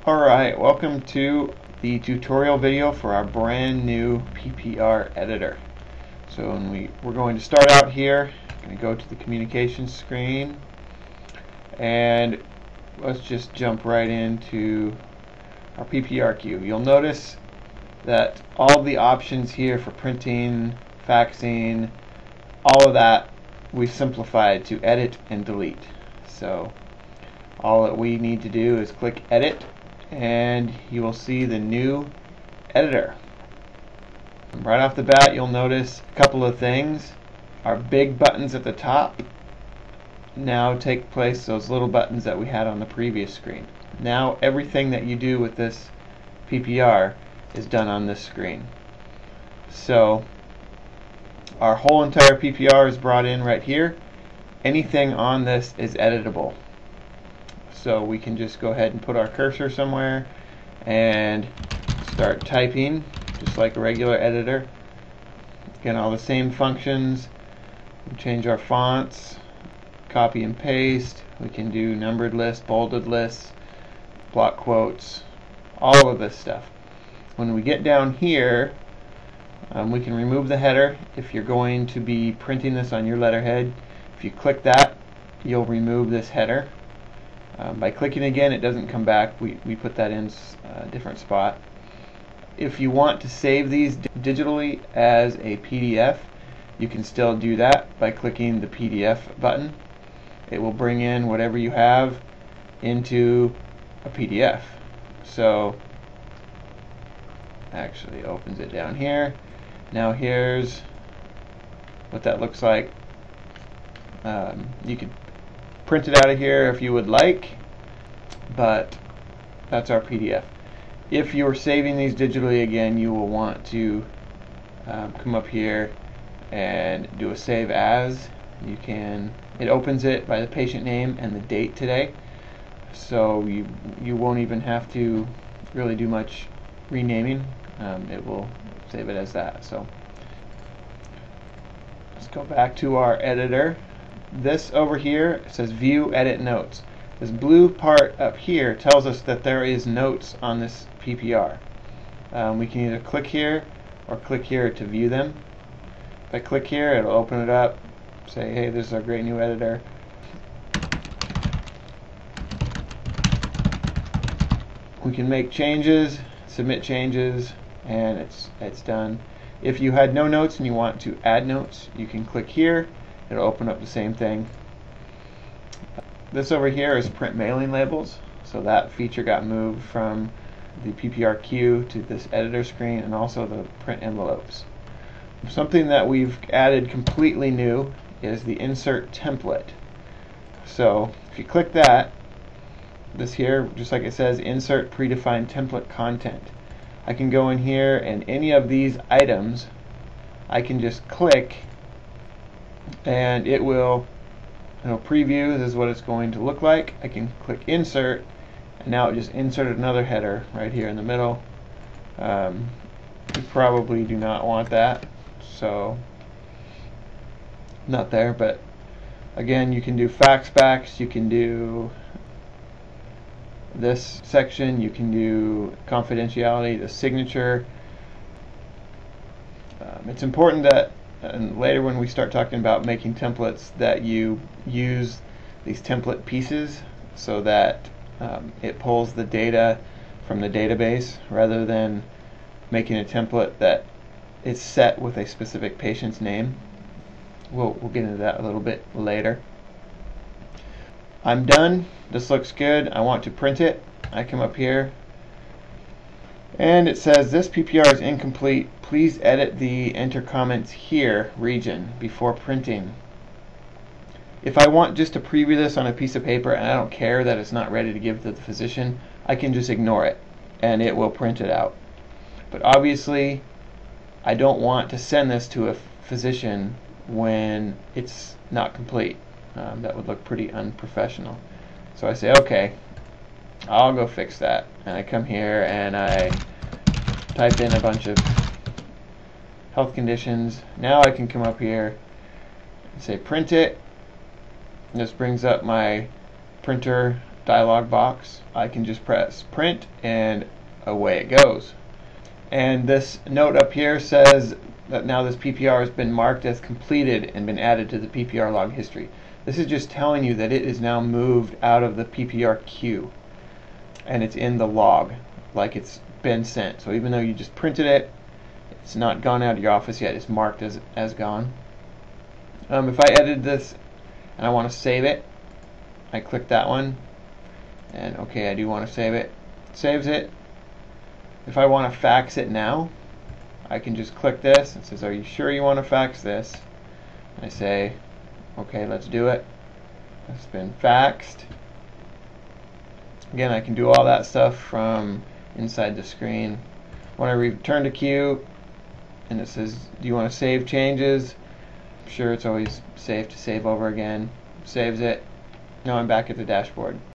Alright, welcome to the tutorial video for our brand new PPR editor. So we're going to start out here. I'm going to go to the communications screen and let's just jump right into our PPR queue. You'll notice that all the options here for printing, faxing, all of that we've simplified to edit and delete. So all that we need to do is click edit and you will see the new editor. Right off the bat, you'll notice a couple of things. Our big buttons at the top now take place those little buttons that we had on the previous screen. Now everything that you do with this PPR is done on this screen. So our whole entire PPR is brought in right here. Anything on this is editable. So we can just go ahead and put our cursor somewhere and start typing just like a regular editor. Again, all the same functions. We change our fonts, copy and paste. We can do numbered lists, bolded lists, block quotes, all of this stuff. When we get down here, we can remove the header. If you're going to be printing this on your letterhead, if you click that, you'll remove this header. By clicking again, it doesn't come back. We put that in a different spot. If you want to save these digitally as a PDF, you can still do that by clicking the PDF button. It will bring in whatever you have into a PDF. So actually opens it down here. Now here's what that looks like. You could print it out of here if you would like, but that's our PDF. If you're saving these digitally again, you will want to come up here and do a save as. You can, it opens it by the patient name and the date today, so you won't even have to really do much renaming. It will save it as that. So let's go back to our editor. This over here says view edit notes. This blue part up here tells us that there is notes on this PPR. We can either click here or click here to view them. If I click here, it'll open it up, say, hey, this is our great new editor. We can make changes, submit changes, and it's done. If you had no notes and you want to add notes, you can click here. It'll open up the same thing. This over here is print mailing labels, so that feature got moved from the PPR queue to this editor screen, and also the print envelopes. Something that we've added completely new is the insert template. So if you click that, this here, just like it says, insert predefined template content. I can go in here and any of these items I can just click and it will preview. This is what it's going to look like. I can click insert and now it just inserted another header right here in the middle. You probably do not want that, so not there, but again, you can do fax backs, you can do this section, you can do confidentiality, the signature. It's important that, and later when we start talking about making templates, that you use these template pieces so that it pulls the data from the database rather than making a template that is set with a specific patient's name. We'll get into that a little bit later. I'm done. This looks good. I want to print it. I come up here and it says this PPR is incomplete. Please edit the enter comments here region before printing. If I want just to preview this on a piece of paper and I don't care that it's not ready to give to the physician, I can just ignore it and it will print it out. But obviously I don't want to send this to a physician when it's not complete. That would look pretty unprofessional. So I say, okay, I'll go fix that. And I come here and I type in a bunch of health conditions. Now I can come up here and say print it. And this brings up my printer dialog box, I can just press print and away it goes. And this note up here says that now this PPR has been marked as completed and been added to the PPR log history. This is just telling you that it is now moved out of the PPR queue and it's in the log like it's been sent. So even though you just printed it, it's not gone out of your office yet. It's marked as gone. If I edited this and I want to save it, I click that one, and okay, I do want to save it. It saves it. If I want to fax it now, I can just click this. It says, are you sure you want to fax this? I say, okay, let's do it. It's been faxed. Again, I can do all that stuff from inside the screen. When I return to queue, and it says, do you want to save changes? I'm sure it's always safe to save over again. Saves it. Now I'm back at the dashboard.